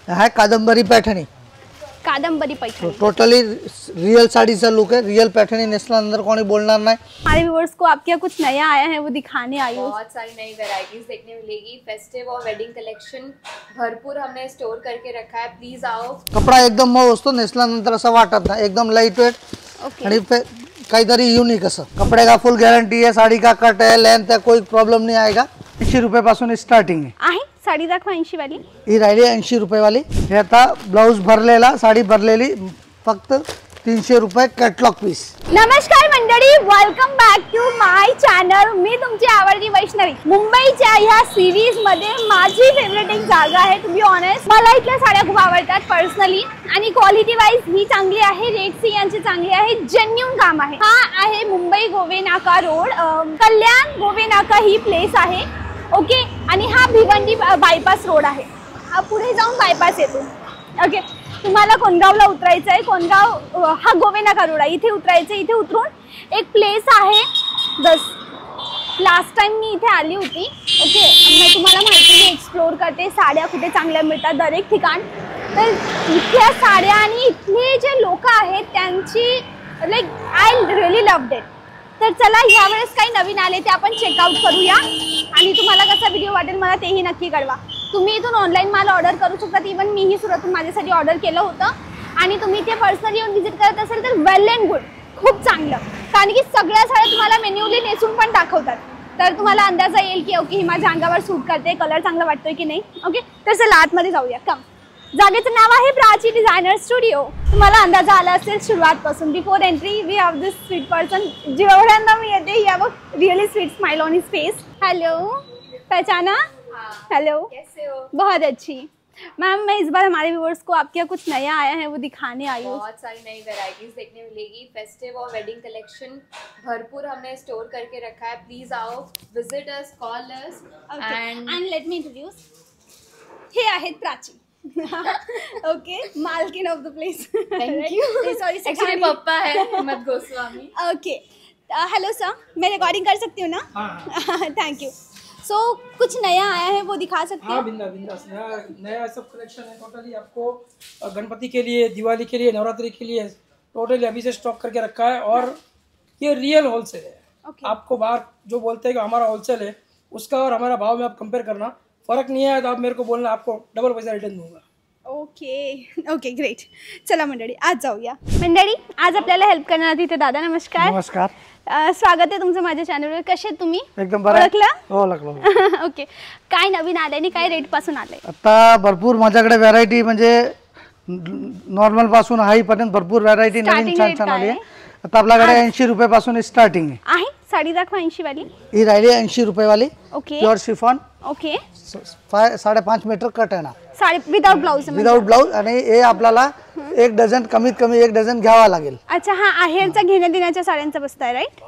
है कादंबरी पैठणी, कादंबरी पैठणी टोटली रियल साड़ीचा लुक है। रियल पैठणी नेसल्यानंतर कोणी बोलणार नाही। हमारे व्यूअर्स को आपके कुछ नया आया है वो दिखाने आई हूँ। बहुत सारी नई वैरायटीज देखने मिलेगी। फेस्टिव और वेडिंग कलेक्शन भरपूर हमने स्टोर करके रखा है, प्लीज आओ। कपडा एकदम मऊ असतो, नेसल्यानंतर असं वाटत नाही, एकदम लाइट वेट आणि काहीतरी युनिक असं। कपड़े का फुल गारंटी है, साड़ी का कट है, लेंथ है, कोई प्रॉब्लम नहीं आएगा। 80 रुपये पासून स्टार्टिंग आहे। साडी दाखवा 80 वाली। ही राहिली 80 रुपये वाली। हे आता ब्लाउज भरलेला, साडी भरलेली, फक्त 300 रुपये कॅटलॉग पीस। नमस्कार मंडळी, welcome back to my channel. मी तुमची आवडती वैष्णवी। मुंबईच्या ह्या सिरीज मध्ये माझी फेवरेट एक जागा आहे। टू बी ऑनेस्ट मला इथल्या साड्या खूप आवडतात पर्सनली, आणि क्वालिटी वाईज ही चांगली आहे, रेट्स यांची चांगली आहे, जेन्युइन काम आहे। हा आहे मुंबई गोवे नाका रोड, कल्याण गोवे नाका ही प्लेस आहे। ओके, आणि हा भिवंडी बायपास रोड आहे। हा पुढे जाऊन बायपास येतो। ओके, तुम्हाला कोणगावला उतरायचं आहे। कोणगाव हा गोवे नाका रोड आहे, इथे उतरायचं। इथे उतरून एक प्लेस आहे बस। लास्ट टाइम मी इथे आली होती। ओके, मी तुम्हाला माहिती मी एक्सप्लोर करते साड्या कुठे चांगल्या मिळतात दरेक ठिकाण। तर इथल्या साड्या आणि इथले जे लोक आहेत त्यांची लाईक आय रिअली लव्हड इट। तर चला यावेळेस काही नवीन आले ते आपण चेकआउट करूया, आणि तुम्हाला कसा व्हिडिओ वाटेल मला तेही नक्की कळवा। तुम्ही इथून ऑनलाईन माल ऑर्डर करू शकता, इवन मीही सुरतून माझ्यासाठी ऑर्डर केलं होतं। आणि तुम्ही ते पर्सनली येऊन व्हिजिट करत असेल तर वेल अँड गुड, खूप चांगलं, कारण की सगळ्या साड्या तुम्हाला मेन्यूली नेसून पण दाखवतात, तर तुम्हाला अंदाजा येईल की ओके ही माझ्या अंगावर सूट करते, कलर चांगला वाटतोय की नाही। ओके, तर चला आतमध्ये जाऊया। कम, जागेचं नाव आहे प्राची डिझायनर स्टुडिओ। तुम्हाला अंदाजा आला असेल सुरुवातपासून। Before entry we have this sweet person, जेवढ्यांना मी येते he have a really sweet smile on his face. Hello, पहचाना? हेलो, कैसे हो? बहुत अच्छी मैम। मैं इस बार हमारे व्यूअर्स को आपके यहाँ कुछ नया आया है वो दिखाने आई हूँ। बहुत सारी नई वैरायटीज देखने मिलेगी। फेस्टिव और वेडिंग कलेक्शन भरपूर हमने स्टोर करके रखा है, प्लीज आओ, visit us, call us. And let me introduce, हे आहेत प्राची। ओके, मालकिन of the place. Thank you. Sorry, actually पापा है Himmat Goswami. Okay, hello sir, मैं रिकॉर्डिंग कर सकती हूँ ना? Thank you. सो कुछ नया आया है वो दिखा सकते हैं? हाँ, बिंदास नया सब कलेक्शन है। टोटली आपको गणपति के लिए, दिवाली के लिए, नवरात्रि के लिए टोटली अभी से स्टॉक करके रखा है। और ये रियल होलसेल है। Okay. आपको बाहर जो बोलते हैं कि हमारा होलसेल है, उसका और हमारा भाव में आप कंपेयर करना, फर्क नहीं है तो आप मेरे को बोलना, आपको डबल पैसा रिटर्न दूंगा। Okay okay, great. चला मंडळी आज जाऊया। मंडळी आज आपल्याला हेल्प करणार तिथे दादा। नमस्कार। नमस्कार, स्वागत आहे तुमचं माझ्या चॅनलवर। कसे आहेत तुम्ही? एकदम बरं। ओळखलं? हो, ओळखलं। ओके, काय नवीन आलंय आणि काय रेट पासून आलंय? आता भरपूर माझ्याकडे व्हरायटी, म्हणजे नॉर्मल पासून हाई पर्यंत भरपूर व्हरायटी नवीन छान छान आली आहे। आता आपल्याकडे 80 रुपये पासून स्टार्टिंग आहे। साडी दाखवा 80 वाली। ही राहिली 80 रुपये वाली। Okay, pure chiffon. Okay, 5.5 meter cut आहे ना, sari without blouse. Without blouse, आणि हे आपल्याला एक डझन, कमीत कमी एक डझन घ्यावा लागेल। अच्छा, हा आहेरचा घेण्या देण्याच्या साड्यांचा बसताय, राईट?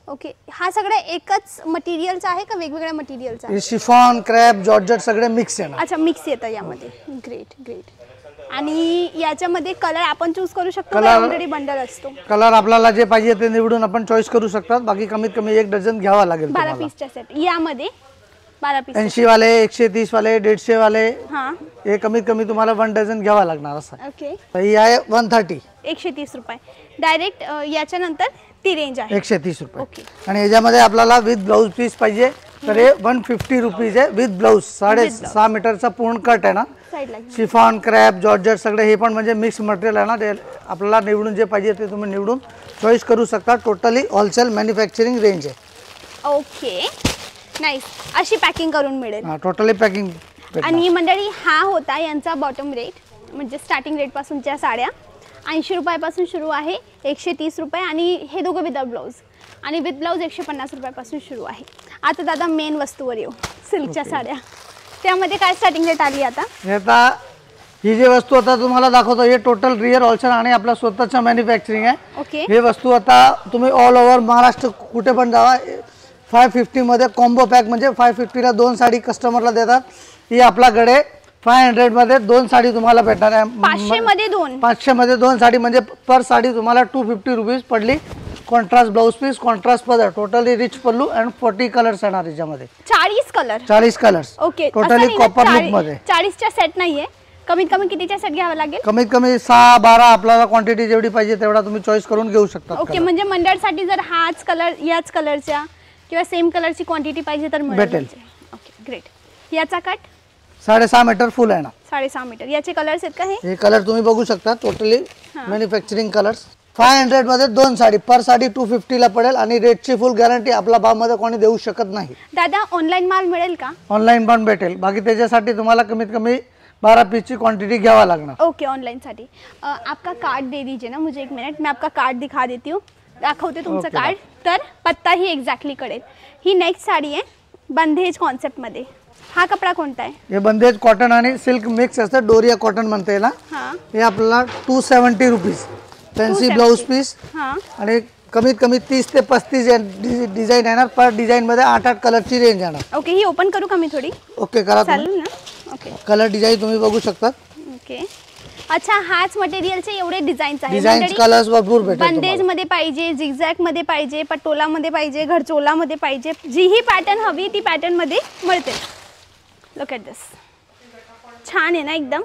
ओके, हा सगळं एकच मटेरियलचा आहे का वेगवेगळ्या मटेरियलचा? हे शिफॉन, क्रॅप, जॉर्जेट सगळे मिक्स आहे ना। अच्छा, मिक्स येतं यामध्ये। Great great. आणि याच्यामध्ये कलर आपण चूज करू शकतो, ऑलरेडी बंडल असतो? कलर आपल्याला जे पाहिजे ते निवडून आपण चॉईस करू शकतात। बाकी कमीत कमी एक डझन घ्यावा लागेल। 12 पीसचा सेट यामध्ये 12 पीस। 80 वाले, 130 वाले, 150 वाले, हां, हे कमीत कमी तुम्हाला 1 डझन घ्यावा लागणार असं। ओके, ही आहे 130, 130 रुपये डायरेक्ट। याच्यानंतर ती रेंज आहे 130 रुपये। ओके, आणि याच्यामध्ये आपल्याला विथ ब्लाउज पीस पाहिजे तर हे 150 रुपीज आहे विथ ब्लाउज। 6.5 मीटरचा पूर्ण कट आहे ना। साईडला शिफॉन, क्रॅप, जॉर्जेट सगळे हे पण म्हणजे मिक्स मटेरियल आहे ना। ते आपल्याला निवडून जे पाहिजे ते तुम्ही निवडून चॉईस करू शकता। टोटली होलसेल मॅन्युफॅक्चरिंग रेंज आहे। Okay, nice. अशी पॅकिंग करून मिळेल। हां, टोटली पॅकिंग। आणि मंडळी हा होता यांचा बॉटम रेट, म्हणजे स्टार्टिंग रेट पासूनच्या साड्या 80 रुपयापासून सुरू आहे, 130 रुपये, आणि हे दोघं विदाउट ब्लाउज, आणि विथ ब्लाउज 150 रुपयापासून सुरू आहे। आता दादा मेन वस्तूवर येऊ, सिल्कच्या साड्या। त्यामध्ये काय स्टार्टिंग रेट आली आता? आता ही जी वस्तू आता तुम्हाला दाखवतो हे टोटल रिअल होलसेल आणि आपला स्वतःचा मॅन्युफॅक्चरिंग आहे। ओके, हे वस्तू आता तुम्ही ऑल ओव्हर महाराष्ट्र कुठे पण जावा, 550 मध्ये कॉम्बो पॅक, म्हणजे 550 ला 2 साडी कस्टमरला देतात। ही आपल्याकडे 500 मध्ये 2 साडी तुम्हाला भेटणार आहे। 500 मध्ये 2, 500 मध्ये 2 साडी, म्हणजे पर साडी तुम्हाला 250 रुपीज पडली। कॉन्ट्रास्ट ब्लाउज पीस, कॉन्ट्रास्ट पदर, totally rich pallu and 40 colours येणार याच्यामध्ये। 40 colour? 40 colours okay, totally copper look मध्ये। 40चा सेट नाहीये, कमीत कमी कितीचा सेट घ्यावा लागेल? कमीत कमी 6-12 आपल्याला क्वांटिटी जेवढी पाहिजे तेवढा तुम्ही चॉईस करून घेऊ शकता. ओके, म्हणजे मंडळसाठी जर हाच कलर याच कलरच्या किंवा सेम कलरची क्वांटिटी पाहिजे तर भेटेल. Okay great. याचा कट 6.5 मीटर फुल आहे ना. 6.5 मीटर. याचे कलर्स आहेत का हे कलर तुम्ही बघू शकता. Totally manufacturing colours. 500 मध्ये 2 साडी, पर साडी 250 ला पडेल आणि रेटची फुल गॅरंटी आपला भाव मध्ये कोणी देऊ शकत नाही. दादा ऑनलाइन माल मिळेल का? ऑनलाइन पण भेटेल. बाकी त्याच्यासाठी तुम्हाला कमीत कमी 12 पीसची क्वांटिटी घ्यावा लागणार. ओके, ऑनलाइन साठी आपका कार्ड दे दीजिए ना मुझे, 1 मिनट मैं आपका कार्ड दिखा देती हूँ. दाखवते तुमचं कार्ड, तर पत्ता ही एक्झॅक्टली कळेल. ही नेक्स्ट साडी आहे बंदेज कॉन्सेप्ट मध्ये. हा कपडा कोणता आहे? हे बंदेज कॉटन आणि सिल्क मिक्स असतं, डोरिया कॉटन म्हणते ना. हे आपल्याला 270 रुपीज. फॅन्सी ब्लाउज पीस आणि कमीत कमी 30 ते 35 डिझाईन येणार. पर डिझाईन मध्ये 8-8 कलरची रेंज येणार. ओके, ही ओपन करू का मी थोडी? ओके करा. चालेल ना. ओके, कलर डिझाईन तुम्ही बघू शकता. ओके, अच्छा हाच मटेरियलचे एवढे डिझाईन्स आहेत. डिझाईन कलर्स भरपूर भेटेल. बंदेज मध्ये पाहिजे, झिगझॅग मध्ये पाहिजे, पटोला मध्ये पाहिजे, घरचोला मध्ये पाहिजे, जी ही पॅटर्न हवी ती पॅटर्न मध्ये मिळते. लुक ॲट दिस, छान आहे ना एकदम.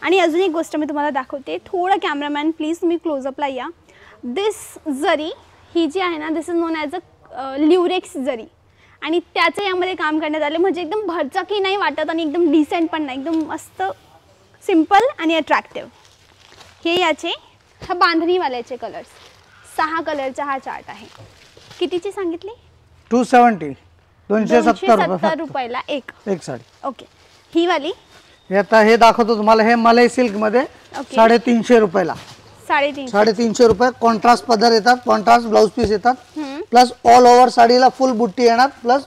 आणि अजून एक गोष्ट मी तुम्हाला दाखवते. थोडं कॅमेरामॅन प्लीज तुम्ही क्लोजअपला या. दिस जरी ही जी आहे ना, दिस इज नोन ॲज अ ल्युरेक्स जरी, आणि त्याचं यामध्ये काम करण्यात आले. म्हणजे एकदम भरचाकी नाही वाटत आणि एकदम डिसेंट पण नाही, एकदम मस्त सिम्पल आणि अट्रॅक्टिव्ह. हे याचे हा बांधणीवाल्याचे कलर्स, 6 कलरचा हा चार्ट आहे. कितीची सांगितली? 270 270 रुपयाला एक साडी. ओके, ही वाली आता हे दाखवतो तुम्हाला. हे मलई सिल्क मध्ये 350 रुपयाला. 350 रुपये. कॉन्ट्रास्ट पदर येतात, कॉन्ट्रास्ट ब्लाउज पीस येतात, प्लस ऑल ओव्हर साडीला फुल बुट्टी येणार, plus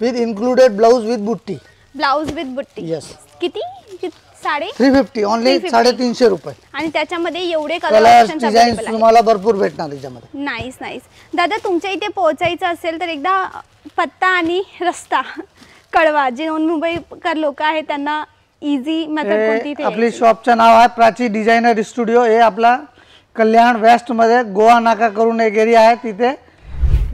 with included blouse with बुट्टी. ब्लाउज विथ बुट्टी. येस. किती? 350 ओनली. 350 रुपये. आणि त्याच्यामध्ये एवढे कलर्स डिझाईन तुम्हाला भरपूर भेटणार त्याच्यामध्ये. Nice nice. दादा तुमच्या इथे पोहोचायचं असेल तर एकदा पत्ता आणि रस्ता कळवा. जे नॉन मुंबईकर लोक आहेत त्यांना इझी मेथड कोणती? आपली शॉपचं नाव आहे प्राची डिझायनर स्टुडिओ. हे आपला कल्याण वेस्ट मध्ये गोवा नाका करून एक एरिया आहे, तिथे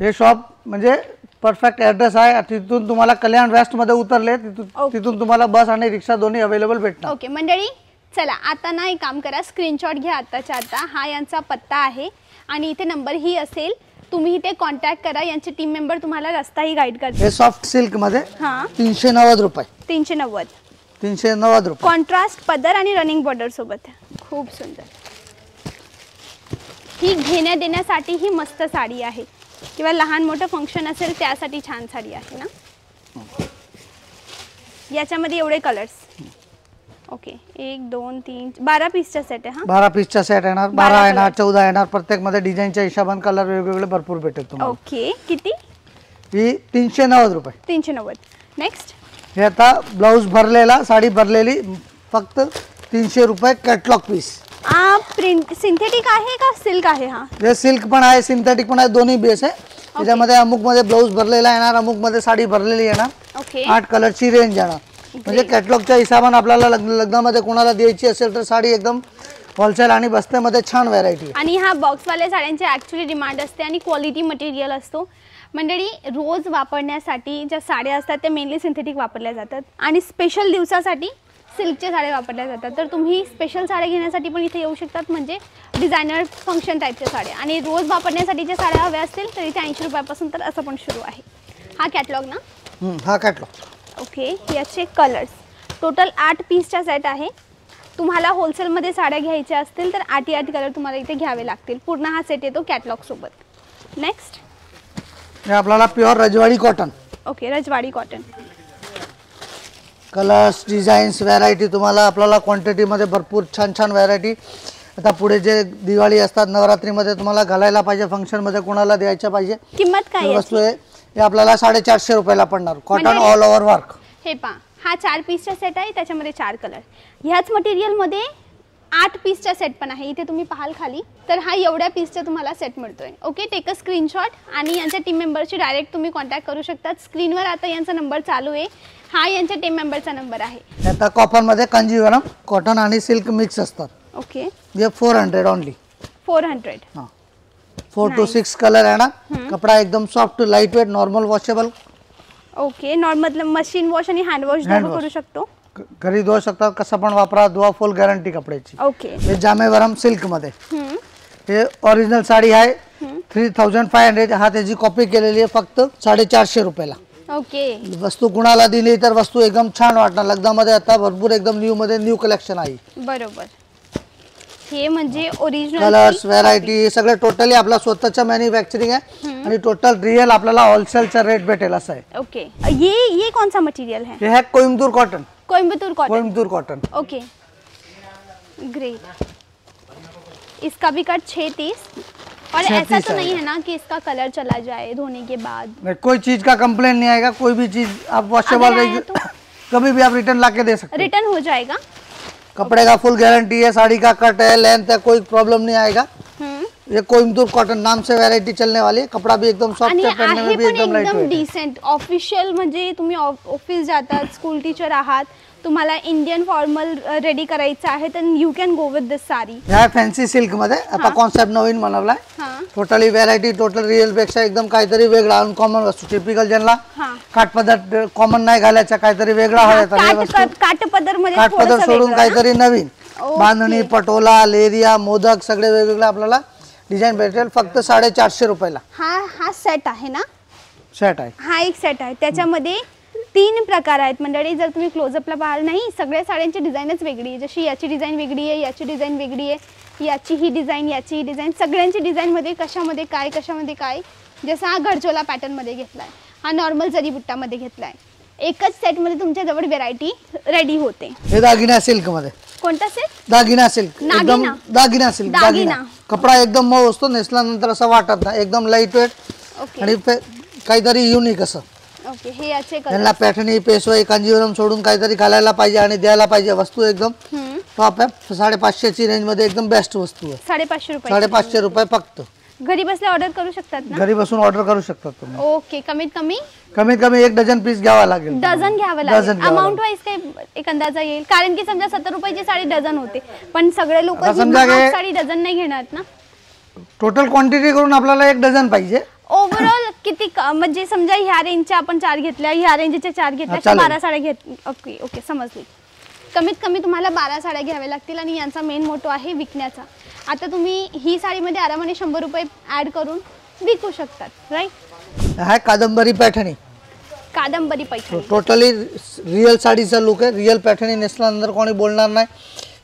हे शॉप म्हणजे परफेक्ट ॲड्रेस आहे. तिथून तुम्हाला कल्याण वेस्ट मध्ये उतरले तिथून तुम्हाला बस आणि रिक्षा दोन्ही अवेलेबल भेटणार. ओके मंडळी, चला आता ना एक काम करा, स्क्रीनशॉट घ्या आत्ताच्या आता. हा यांचा पत्ता आहे आणि इथे नंबर ही असेल, तुम्ही इथे कॉन्टॅक्ट करा. यांचे टीम मेंबर तुम्हाला रस्ताही गाईड करतील. हे सॉफ्ट सिल्क मध्ये 390 रुपये. 390 रुपये. कॉन्ट्रास्ट पदर आणि रनिंग बॉर्डर सोबत. खूप सुंदर. ही घेण्या देण्यासाठी ही मस्त साडी आहे, किंवा लहान मोठं फंक्शन असेल त्यासाठी छान साडी आहे ना. याच्यामध्ये एवढे कलर्स. ओके, 1 2 3 12 पीसचा सेट आहे. 12 पीसचा सेट येणार. 12 येणार, 14 येणार. प्रत्येक मध्ये डिझाईनच्या हिशोबाने कलर वेगवेगळे भरपूर भेटेल तुम्हाला. ओके, किती? ही 390 रुपये. 390. नेक्स्ट, हे आता ब्लाउज भरलेला, साडी भरलेली, फक्त 300 रुपये कॅटलॉग पीस. प्रिंट सिंथेटिक आहे का सिल्क आहे? हा, हे सिल्क पण आहे, सिंथेटिक पण आहे, दोन्ही बेस आहे. त्याच्यामध्ये अमुक मध्ये ब्लाउज भरलेला येणार, अमुक मध्ये साडी भरलेली येणार. ओके, 8 कलरची रेंज येणार. म्हणजे कॅटलॉगच्या हिशोबाने आपल्याला लग्नामध्ये कोणाला द्यायची असेल तर साडी एकदम होलसेल आणि बस्त्यामध्ये छान व्हरायटी. आणि हा बॉक्सवाल्या साड्यांची ॲक्च्युली डिमांड असते आणि क्वालिटी मटेरियल असतो. मंडळी, रोज वापरण्यासाठी ज्या साड्या असतात त्या मेनली सिंथेटिक वापरल्या जातात आणि स्पेशल दिवसासाठी सिल्कच्या साड्या वापरल्या जातात. तर तुम्ही स्पेशल साड्या घेण्यासाठी पण इथे येऊ शकतात, म्हणजे डिझायनर फंक्शन टाईपच्या साड्या. आणि रोज वापरण्यासाठी ज्या साड्या हव्या असतील तर इथे 80 रुपयापासून तर असं पण सुरू आहे. हा कॅटलॉग ना? हा कॅटलॉग. ओके, याचे कलर्स टोटल 8 पीसचा सेट आहे. तुम्हाला होलसेलमध्ये साड्या घ्यायच्या असतील तर 8 कलर तुम्हाला इथे घ्यावे लागतील. पूर्ण हा सेट येतो कॅटलॉग सोबत. नेक्स्ट, हे आपल्याला pure Rajwadi cotton. Okay, Rajwadi cotton. Colours, designs, variety तुम्हाला आपल्याला क्वांटिटीमध्ये भरपूर छान छान व्हरायटी. आता पुढे जे दिवाळी असतात, नवरात्रीमध्ये तुम्हाला घालायला पाहिजे, फंक्शनमध्ये कोणाला द्यायच्या पाहिजे, किंमत काय वस्तू आहे. हे आपल्याला 450 रुपयाला पडणार. Cotton all over work. हे पहा, हा 4 पीसचा सेट आहे, त्याच्यामध्ये 4 कलर. ह्याच मटेरियलमध्ये 8 पीसचा सेट पण आहे. इथे तुम्ही पाहाल खाली, तर हा एवढ्या पीसचा तुम्हाला सेट मिळतोय. ओके, टेक अ स्क्रीनशॉट आणि यांच्या टीम मेंबरशी डायरेक्ट तुम्ही कॉन्टॅक्ट करू शकतात. स्क्रीनवर आता यांचा नंबर चालू आहे. हा यांच्या टीम मेंबरचा नंबर आहे. आता कॉपरमध्ये कांजीवरम कॉटन आणि सिल्क मिक्स असतात. ओके, हे 400 ओनली. 400. 4 to 6 कलर आहे ना. कपडा एकदम soft, light weight, normal washable. Okay, normal machine wash आणि हँड वॉश दोन्ही करू शकतो. घरी धुवू शकता, कसं पण वापरा, धुवा, फुल गॅरंटी कपड्याची. ओके. हे जामेवरम सिल्क मध्ये हे ओरिजिनल साडी आहे 3500. हा त्याची कॉपी केलेली आहे फक्त 450 रुपयाला. ओके. वस्तू कुणाला दिली तर वस्तू एकदम छान वाटणार. लग्नामध्ये आता भरपूर एकदम न्यू मध्ये न्यू कलेक्शन आहे. बरोबर. हे म्हणजे ओरिजिनल कलर्स, व्हरायटी सगळे टोटली आपला स्वतःचा मॅन्युफॅक्चरिंग आहे आणि टोटल रियल आपल्याला होलसेलचा रेट भेटेल असं आहे. ओके. ये कौन सा मटेरियल है? हे है Coimbatore cotton. Coimbatore cotton. Coimbatore cotton. Okay, great. इसका भी कट 630 और ऐसा तो नहीं है ना कि इसका कलर चला जाए धोने के बाद? नहीं, कोई चीज का कंप्लेन नहीं आएगा. कोई भी चीज आप वॉशेबल रहेगी कभी भी आप रिटर्न लाके दे सकते हैं. रिटर्न हो जाएगा. कपड़े का फुल गारंटी है, साड़ी का कट है, लेंथ है, कोई प्रॉब्लम नहीं आएगा. ये कोइंबतूर कॉटन नाम से वैरायटी चलने वाली है. कपड़ा भी एकदम सॉफ्ट है, पहनने में भी एकदम लाइट वेट है. डिसेंट ऑफिशियल म्हणजे तुम्ही ऑफिस जातात, स्कूल टीचर आहात, तुम्हाला इंडियन फॉर्मल रेडी करायचं आहे तर यू कॅन गो विथ दिस साडी. ह्या फॅन्सी सिल्क मध्ये आता कॉन्सेप्ट नवीन बनवलाय. टोटली व्हरायटी, टोटल रिअल पेक्षा एकदम काहीतरी वेगळा, अनकॉमन वस्तू. टिपिकल ज्यांना काठपदर कॉमन नाही घालायचा, काहीतरी वेगळा हवा, काठपदर मध्ये काठपदर सोडून काहीतरी नवीन, बांधणी, पटोला, लेरिया, मोदक सगळे वेगवेगळे आपल्याला डिझाइन भेटेल फक्त 450 रुपयाला. हा सेट आहे ना? सेट आहे. हा एक सेट आहे. त्याच्यामध्ये 3 प्रकार आहेत मंडळी. जर तुम्ही क्लोजअपला पाहाल, नाही सगळ्या साड्यांची डिझाईनच वेगळी आहे. जशी याची डिझाईन वेगळी आहे, याची डिझाईन वेगळी आहे, याची ही डिझाईन, याची ही डिझाईन, सगळ्यांची डिझाईनमध्ये कशामध्ये काय. जसं हा घरचोला पॅटर्नमध्ये घेतलाय, हा नॉर्मल जरी बुट्टामध्ये घेतलाय. एकच सेटमध्ये तुमच्याजवळ व्हेरायटी रेडी होते. हे दागिना सिल्क मध्ये. कोणता सेट? दागिना सिल्क. एकदम दागिना सिल्क. दागिना कपडा एकदम मऊ असतो, नेसल्यानंतर असं वाटत नाही, एकदम लाईट वेट आणि काहीतरी युनिक असं. ओके. हे याचे त्यांना पॅटर्नी, पेशवाई, कांजीवरम सोडून काहीतरी घालायला पाहिजे आणि द्यायला पाहिजे. वस्तू एकदम टॉप आहे. 550 ची रेंज मध्ये एकदम बेस्ट वस्तू आहे. 550 रुपये. 550 रुपये फक्त. घरी बसल्या ऑर्डर करू शकतात ना? घरी बसून ऑर्डर करू शकतात तुम्ही. ओके. कमीत कमी 1 डझन पीस घ्यावा लागेल. डझन घ्यावं लागेल. अमाऊंट वाईज काय एक अंदाजा येईल? कारण की समजा 70 रुपयाची साडी डझन होते, पण सगळे लोक साडी डझन नाही घेणार ना. टोटल क्वांटिटी करून आपल्याला 1 डझन पाहिजे. ओव्हरऑल किती म्हणजे समजा ह्या रेंजच्या आपण 4 घेतल्या, ह्या रेंजच्या 4 घेतल्या, 12 साड्या घेत. ओके समजली. कमीत कमी तुम्हाला 12 साड्या घ्याव्या लागतील आणि यांचा मेन मोटो आहे विकण्याचा. आता तुम्ही ही साडीमध्ये आरामाने 100 रुपये ऍड करून विकू शकतात, राईट? हा कादंबरी पैठणी. कादंबरी पैठणी टोटली रिअल साडीचा लुक आहे. रिअल पैठणी नेसल्यानंतर कोणी बोलणार नाही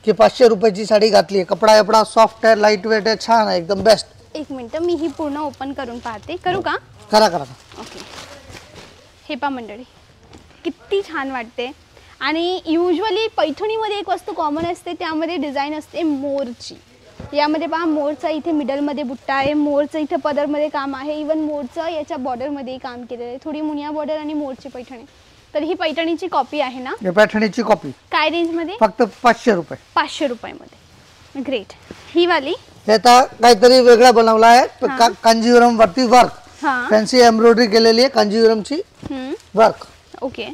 की 500 रुपयाची साडी घातली आहे. कपडा एवढा सॉफ्ट आहे, लाईट वेट आहे, छान आहे, एकदम बेस्ट. एक मिनिट, मी ही पूर्ण ओपन करून पाहते. करू का? करा. ओके. हे पहा मंडळी, किती छान वाटते. आणि युजली पैठणीमध्ये एक वस्तू कॉमन असते, त्यामध्ये डिझाईन असते मोरची. यामध्ये पहा मोरचा इथे मिडलमध्ये बुट्टा आहे, मोरचं इथे पदरमध्ये काम आहे, इवन मोरचं याच्या बॉर्डरमध्येही काम केलेलं आहे. थोडी मुनिया बॉर्डर आणि मोरची पैठणी. तर ही पैठणीची कॉपी आहे ना? ही पैठणीची कॉपी. काय रेंजमध्ये? फक्त 500 रुपये. 500 रुपयामध्ये. ग्रेट. ही वाली आता काहीतरी वेगळा बनवला आहे. कांजीवरम वरती वर्क, फॅन्सी एम्ब्रॉयडरी केलेली आहे कांजीवरमची वर्क. ओके.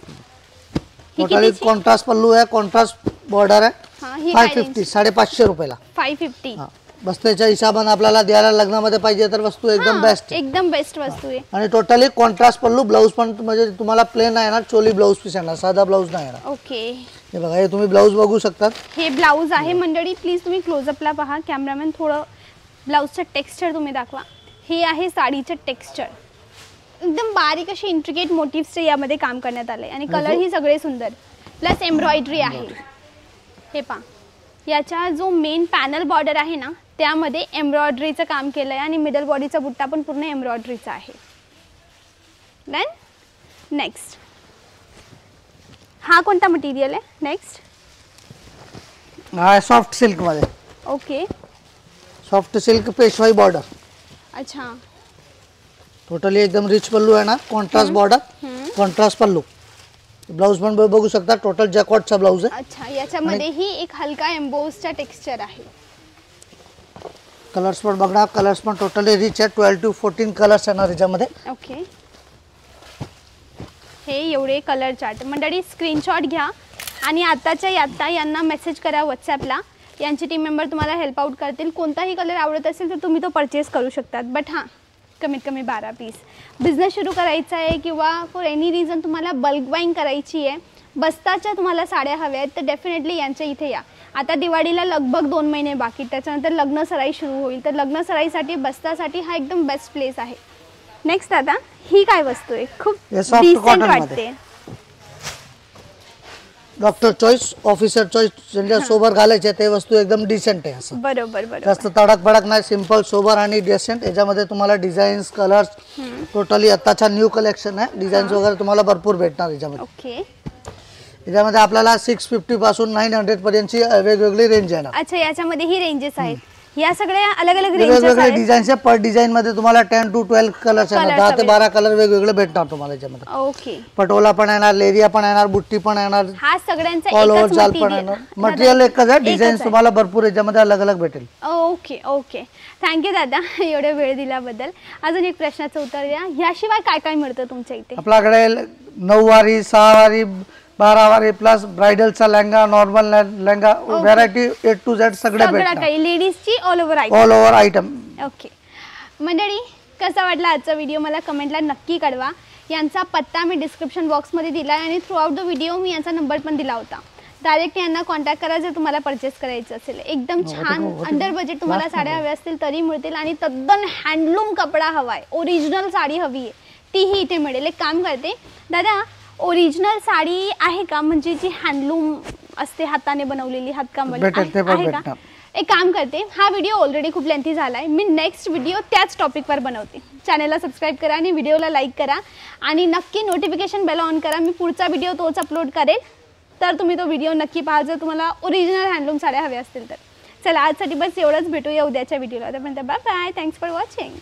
टोटली कॉन्ट्रास्ट पल्लू आहे, कॉन्ट्रास्ट बॉर्डर आहे. 550, 550 रुपयाला. 550. बस्त्याच्या हिशोबाने आपल्याला द्यायला लग्नामध्ये पाहिजे तर वस्तू एकदम बेस्ट. एकदम बेस्ट वस्तू आहे. आणि टोटली कॉन्ट्रास्ट पल्लू. ब्लाऊज पण म्हणजे तुम्हाला प्लेन आहे ना, चोली ब्लाऊज पीस येणार, साधा ब्लाऊज नाही येणार. ओके. हे बघा, हे तुम्ही ब्लाऊज बघू शकतात. हे ब्लाऊज आहे मंडळी. प्लीज तुम्ही क्लोजअपला पहा. कॅमेरामॅन थोडं ब्लाऊजचं टेक्स्चर तुम्ही दाखवा. हे आहे साडीचं टेक्स्चर. एकदम बारीक अशी इंट्रिकेट मोटिव्हचे यामध्ये काम करण्यात आले आणि कलर ही सगळे सुंदर. प्लस एम्ब्रॉयडरी आहे. हे पहा, याचा जो मेन पॅनल बॉर्डर आहे ना, त्यामध्ये एम्ब्रॉयडरीचं काम केलं आहे आणि मिडल बॉडीचा बुट्टा पण पूर्ण एम्ब्रॉयडरीचा आहे. देन नेक्स्ट, हा कोणता मटेरियल आहे? नेक्स्ट हा सॉफ्ट सिल्क मध्ये. ओके. सॉफ्ट सिल्क पेशवाई बॉर्डर. अच्छा. टोटली एकदम रिच पल्लू आहे ना, कॉन्ट्रास्ट बॉर्डर, कॉन्ट्रास्ट पल्लू. ब्लाऊज पण बघू शकता, टोटल जॅकॉटचा ब्लाऊज आहे. अच्छा. याच्यामध्ये ही एक हलका एम्बोसचा टेक्स्चर आहे. कलर्स पण बघा, कलर्स पण टोटली रिच आहे. 12 to 14 कलर्स येणार याच्यामध्ये. ओके. हे एवढे कलर चार्ट मंडळी, स्क्रीनशॉट घ्या आणि आताच्या आत्ता यांना मेसेज करा व्हॉट्सॲपला. यांची टीम मेंबर तुम्हाला हेल्प आउट करतील. कोणताही कलर आवडत असेल तर तुम्ही तो परचेस करू शकतात. बट हां, कमीत कमी 12 पीस. बिझनेस सुरू करायचा आहे किंवा फॉर एनी रिझन तुम्हाला बल्क बाईंग करायची आहे बस्ताच्या तुम्हाला साड्या हव्या आहेत तर डेफिनेटली यांच्या इथे या. आता दिवाळीला लगभग 2 महिने बाकी, त्याच्यानंतर लग्न सराई सुरू होईल, तर लग्न सराईसाठी बस्तासाठी हा एकदम बेस्ट प्लेस आहे. नेक्स्ट दादा, ही काय वस्तू आहे? खूप हे soft डिसेंट cotton मध्ये. वाटते. डॉक्टर चॉईस, ऑफिसर चॉईस, ज्यांच्या सोबत घालायचे ते वस्तू एकदम डिसेंट आहे. असं बरोबर बरोबर. जास्त तडक भडक नाही, सिंपल सोबर आणि डिसेंट. याच्यामध्ये तुम्हाला डिझाईन्स, कलर्स टोटली आताचा न्यू कलेक्शन आहे. डिझाईन्स वगैरे तुम्हाला भरपूर भेटणार याच्यामध्ये. ओके. याच्यामध्ये आपल्याला 650 पासून 900 पर्यंतची वेगवेगळी रेंज आहे ना. अच्छा, याच्यामध्ये ही रेंजेस आहेत. या सगळ्या अलग अलग रेंजेस वेगवेगळे आहेत. डिझाईन्स आहे. पर डिझाईन मध्ये तुम्हाला 10 to 12 कलर्स येणार, 10 ते 12 कलर वेगवेगळे भेटणार तुम्हाला याच्यामध्ये. ओके. पटोला पण येणार, लेरिया पण येणार, बुट्टी पण येणार, हा सगळ्यांचा ऑल ओव्हर एकच जाल पण येणार. मटेरियल एकच आहे, डिझाईन तुम्हाला भरपूर याच्यामध्ये अलग अलग भेटेल. Okay okay. थँक्यू दादा एवढा वेळ दिल्याबद्दल. अजून एक प्रश्नाचं उत्तर द्या, याशिवाय काय काय मिळतं तुमच्या इथे? आपल्याकडे 9 वारी, 6 वारी, 12 वारी प्लस ब्राइडलचा lehenga, normal lehenga, variety A to Z सगळे सगळं भेटणार. काही लेडीजची all over item. All over item. Okay मंडळी, कसा वाटला आजचा व्हिडिओ मला कमेंटला नक्की कळवा. यांचा पत्ता मी डिस्क्रिप्शन बॉक्समध्ये दिला आहे आणि थ्रू आउट द व्हिडिओ मी यांचा नंबर पण दिला होता. डायरेक्ट यांना कॉन्टॅक्ट करा जर तुम्हाला परचेस करायचं असेल. एकदम छान अंडर बजेट तुम्हाला साड्या हव्या असतील तरी मिळतील आणि तद्दन हँडलूम कपडा हवा आहे, ओरिजिनल साडी हवी आहे तीही इथे मिळेल. एक काम करते दादा, ओरिजिनल साडी आहे का, म्हणजे जी हँडलूम असते, हाताने बनवलेली, हातकामवाली आहे का? एक काम करते, हा व्हिडिओ ऑलरेडी खूप लेंथी झाला आहे, मी नेक्स्ट व्हिडिओ त्याच टॉपिकवर बनवते. चॅनलला सबस्क्राईब करा आणि व्हिडिओला लाईक करा आणि नक्की नोटिफिकेशन बेल ऑन करा. मी पुढचा व्हिडिओ तोच अपलोड करेल, तर तुम्ही तो व्हिडिओ नक्की पहा जर तुम्हाला ओरिजिनल हँडलूम साड्या हव्या असतील तर. चला आजसाठी बस एवढंच, भेटूया उद्याच्या व्हिडिओला. तोपर्यंत bye bye. Thanks for watching.